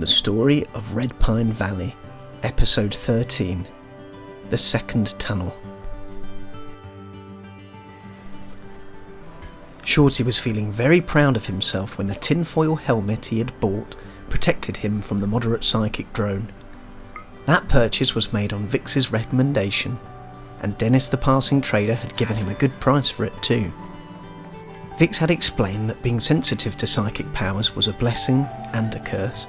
The Story of Redpine Valley, Episode 13, The Second Tunnel. Shorty was feeling very proud of himself when the tinfoil helmet he had bought protected him from the moderate psychic drone. That purchase was made on Vix's recommendation, and Dennis the passing trader had given him a good price for it too. Vix had explained that being sensitive to psychic powers was a blessing and a curse.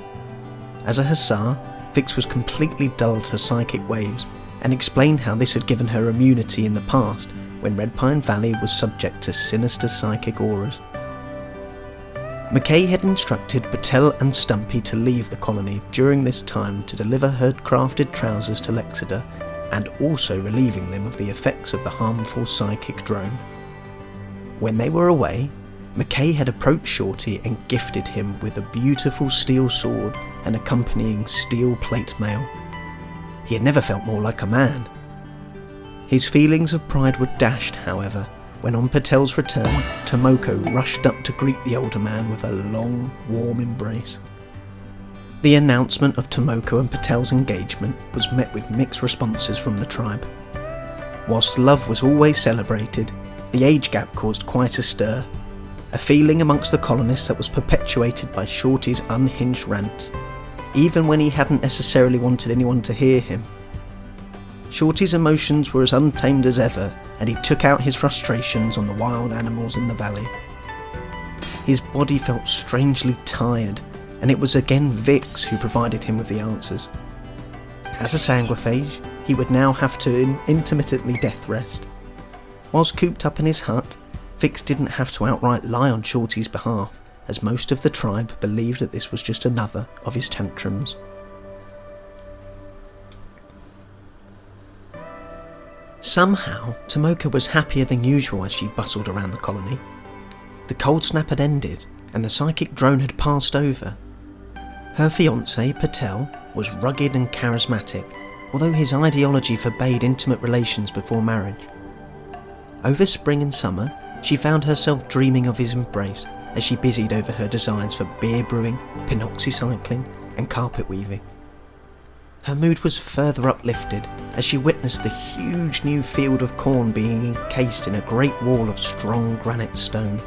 As a hussar, Vix was completely dull to psychic waves, and explained how this had given her immunity in the past when Redpine Valley was subject to sinister psychic auras. McKay had instructed Patel and Stumpy to leave the colony during this time to deliver her crafted trousers to Lexeter, and also relieving them of the effects of the harmful psychic drone. When they were away, McKay had approached Shorty and gifted him with a beautiful steel sword and accompanying steel plate mail. He had never felt more like a man. His feelings of pride were dashed, however, when on Patel's return, Tomoko rushed up to greet the older man with a long, warm embrace. The announcement of Tomoko and Patel's engagement was met with mixed responses from the tribe. Whilst love was always celebrated, the age gap caused quite a stir, a feeling amongst the colonists that was perpetuated by Shorty's unhinged rants, even when he hadn't necessarily wanted anyone to hear him. Shorty's emotions were as untamed as ever, and he took out his frustrations on the wild animals in the valley. His body felt strangely tired, and it was again Vix who provided him with the answers. As a sanguiphage, he would now have to intermittently death rest. Whilst cooped up in his hut, Vix didn't have to outright lie on Shorty's behalf, as most of the tribe believed that this was just another of his tantrums. Somehow, Tomoko was happier than usual as she bustled around the colony. The cold snap had ended, and the psychic drone had passed over. Her fiancé, Patel, was rugged and charismatic, although his ideology forbade intimate relations before marriage. Over spring and summer, she found herself dreaming of his embrace as she busied over her designs for beer brewing, pinoxycycling, and carpet weaving. Her mood was further uplifted as she witnessed the huge new field of corn being encased in a great wall of strong granite stone.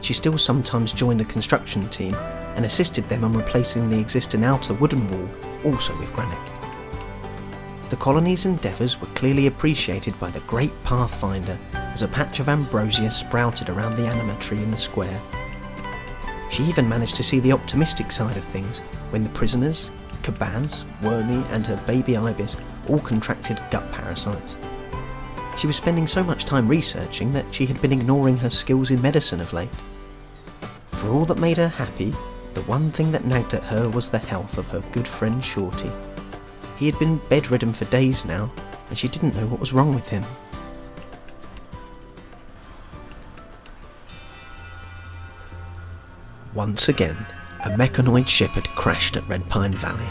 She still sometimes joined the construction team and assisted them on replacing the existing outer wooden wall, also with granite. The colony's endeavours were clearly appreciated by the great Pathfinder as a patch of ambrosia sprouted around the anima tree in the square. She even managed to see the optimistic side of things when the prisoners, Kabaz, Wormy and her baby Ibis all contracted gut parasites. She was spending so much time researching that she had been ignoring her skills in medicine of late. For all that made her happy, the one thing that nagged at her was the health of her good friend Shorty. He had been bedridden for days now, and she didn't know what was wrong with him. Once again, a mechanoid ship had crashed at Redpine Valley,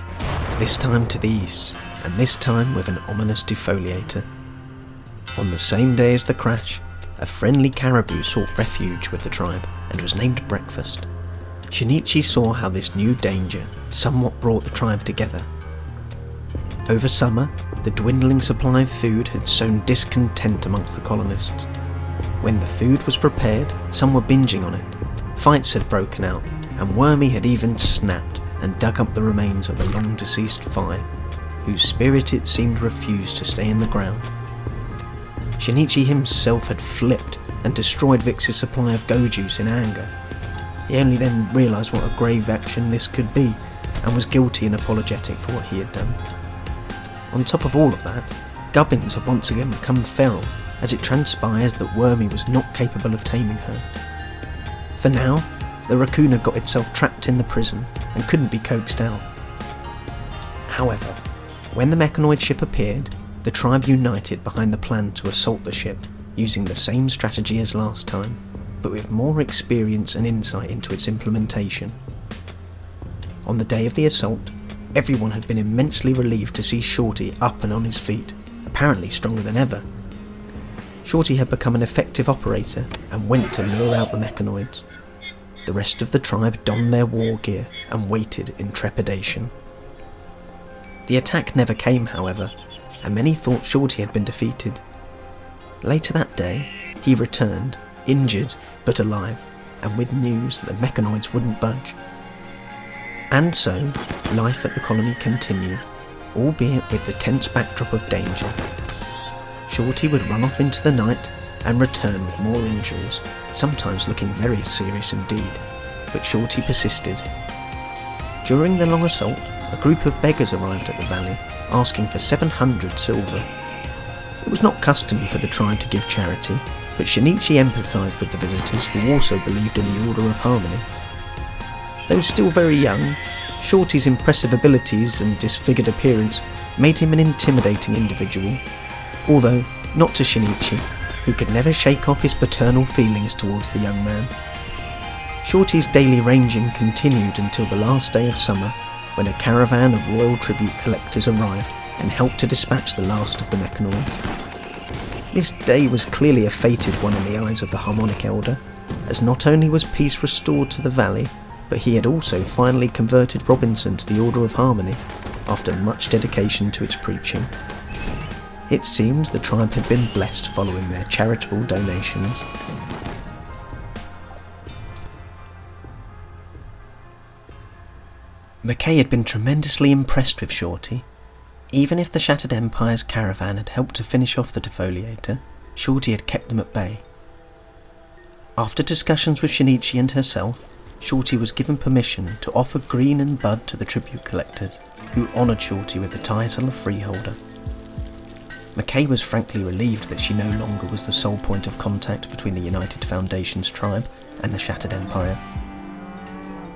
this time to the east, and this time with an ominous defoliator. On the same day as the crash, a friendly caribou sought refuge with the tribe and was named Breakfast. Shinichi saw how this new danger somewhat brought the tribe together. Over summer, the dwindling supply of food had sown discontent amongst the colonists. When the food was prepared, some were binging on it. Fights had broken out, and Wormy had even snapped and dug up the remains of a long-deceased fire, whose spirit it seemed refused to stay in the ground. Shinichi himself had flipped and destroyed Vix's supply of go juice in anger. He only then realised what a grave action this could be, and was guilty and apologetic for what he had done. On top of all of that, Gubbins had once again become feral, as it transpired that Wormy was not capable of taming her. For now, the raccoon had got itself trapped in the prison and couldn't be coaxed out. However, when the mechanoid ship appeared, the tribe united behind the plan to assault the ship, using the same strategy as last time, but with more experience and insight into its implementation. On the day of the assault, everyone had been immensely relieved to see Shorty up and on his feet, apparently stronger than ever. Shorty had become an effective operator and went to lure out the mechanoids. the rest of the tribe donned their war gear and waited in trepidation. The attack never came, however, and many thought Shorty had been defeated. Later that day, he returned, injured but alive, and with news that the mechanoids wouldn't budge. And so, life at the colony continued, albeit with the tense backdrop of danger. Shorty would run off into the night and return with more injuries, sometimes looking very serious indeed, but Shorty persisted. During the long assault, a group of beggars arrived at the valley, asking for 700 silver. It was not custom for the tribe to give charity, but Shinichi empathised with the visitors who also believed in the Order of Harmony. Though still very young, Shorty's impressive abilities and disfigured appearance made him an intimidating individual, although not to Shinichi, who could never shake off his paternal feelings towards the young man. Shorty's daily ranging continued until the last day of summer, when a caravan of royal tribute collectors arrived and helped to dispatch the last of the mechanoids. This day was clearly a fated one in the eyes of the Harmonic Elder, as not only was peace restored to the valley, but he had also finally converted Robinson to the Order of Harmony, after much dedication to its preaching. It seemed the tribe had been blessed following their charitable donations. McKay had been tremendously impressed with Shorty. Even if the Shattered Empire's caravan had helped to finish off the defoliator, Shorty had kept them at bay. After discussions with Shinichi and herself, Shorty was given permission to offer Green and Bud to the tribute collectors, who honoured Shorty with the title of freeholder. McKay was frankly relieved that she no longer was the sole point of contact between the United Foundation's tribe and the Shattered Empire.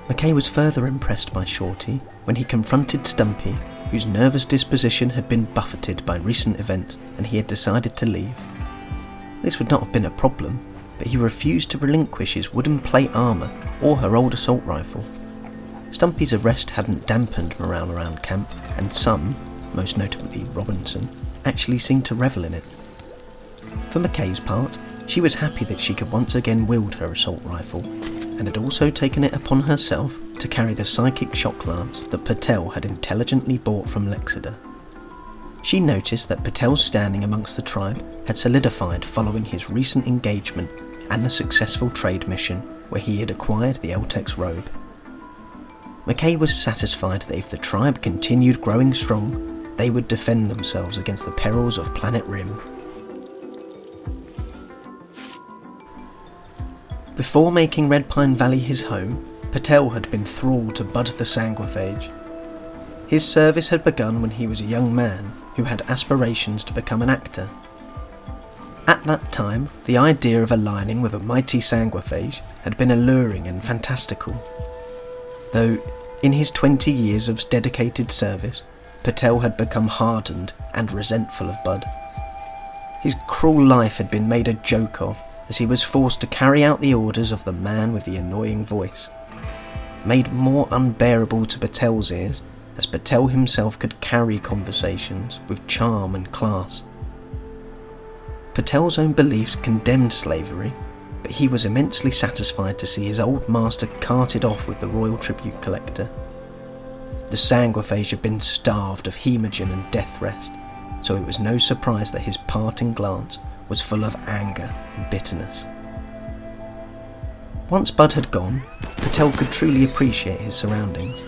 McKay was further impressed by Shorty when he confronted Stumpy, whose nervous disposition had been buffeted by recent events and he had decided to leave. This would not have been a problem, but he refused to relinquish his wooden plate armour or her old assault rifle. Stumpy's arrest hadn't dampened morale around camp, and some, most notably Robinson, actually seemed to revel in it. For McKay's part, she was happy that she could once again wield her assault rifle, and had also taken it upon herself to carry the psychic shock lance that Patel had intelligently bought from Lexida. She noticed that Patel's standing amongst the tribe had solidified following his recent engagement and the successful trade mission where he had acquired the Eltex robe. McKay was satisfied that if the tribe continued growing strong, they would defend themselves against the perils of Planet Rim. Before making Redpine Valley his home, Patel had been thrall to Bud the Sanguiphage. His service had begun when he was a young man who had aspirations to become an actor. At that time, the idea of aligning with a mighty Sanguiphage had been alluring and fantastical. Though, in his 20 years of dedicated service, Patel had become hardened and resentful of Bud. His cruel life had been made a joke of, as he was forced to carry out the orders of the man with the annoying voice. Made more unbearable to Patel's ears, as Patel himself could carry conversations with charm and class. Patel's own beliefs condemned slavery, but he was immensely satisfied to see his old master carted off with the royal tribute collector. The Sanguiphage had been starved of hemogen and death rest, so it was no surprise that his parting glance was full of anger and bitterness. Once Bud had gone, Patel could truly appreciate his surroundings.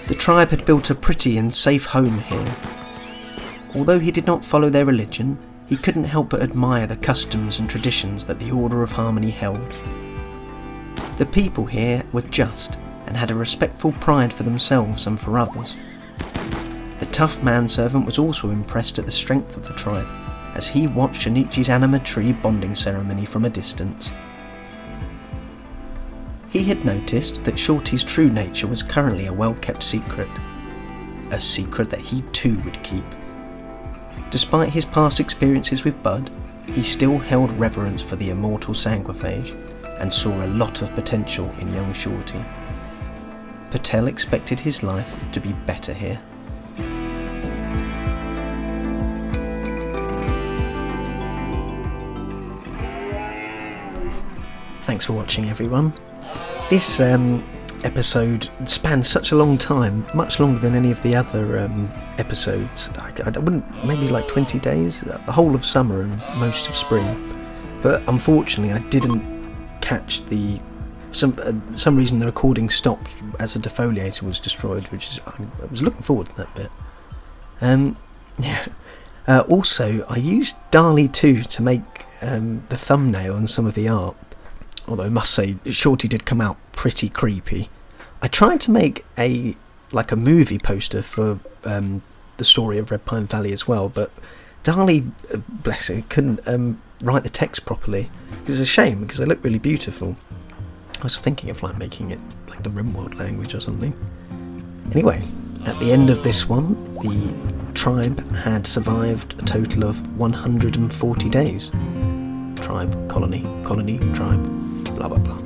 The tribe had built a pretty and safe home here. Although he did not follow their religion, he couldn't help but admire the customs and traditions that the Order of Harmony held. The people here were just and had a respectful pride for themselves and for others. The tough manservant was also impressed at the strength of the tribe, as he watched Shinichi's anima tree bonding ceremony from a distance. He had noticed that Shorty's true nature was currently a well-kept secret. A secret that he too would keep. Despite his past experiences with Bud, he still held reverence for the immortal Sanguiphage and saw a lot of potential in young Shorty. Patel expected his life to be better here. Thanks for watching, everyone. this episode spans such a long time, much longer than any of the other episodes. I wouldn't, maybe like 20 days, the whole of summer and most of spring. But unfortunately, I didn't catch some reason the recording stopped as the defoliator was destroyed, which is, I was looking forward to that bit. Also, I used DALL-E 2 to make the thumbnail and some of the art. Although I must say, Shorty did come out pretty creepy. I tried to make a movie poster for the Story of Redpine Valley as well, but DALL-E, bless it, couldn't write the text properly. It's a shame because they look really beautiful. I was thinking of making it like the Rimworld language or something. Anyway, at the end of this one, the tribe had survived a total of 140 days. Tribe, colony, tribe, blah blah blah.